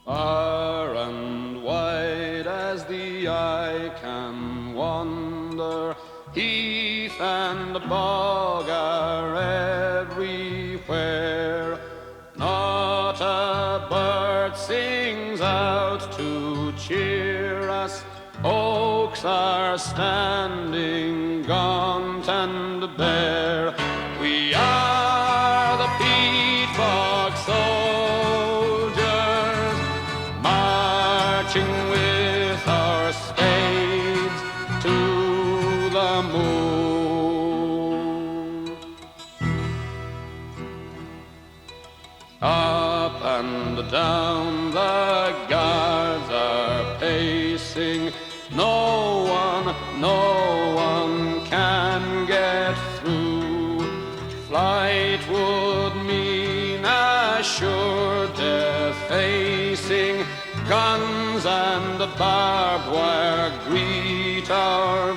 Far and wide as the eye can wander, heath and bog are everywhere. Not a bird sings out to cheer us. Oaks are standing gaunt and bare. We are the peat bog soldiers, marching with our spades to the moon. Up and down the guards are pacing. No one can get through. Flight would mean a sure death facing. Guns and barbed wire greet our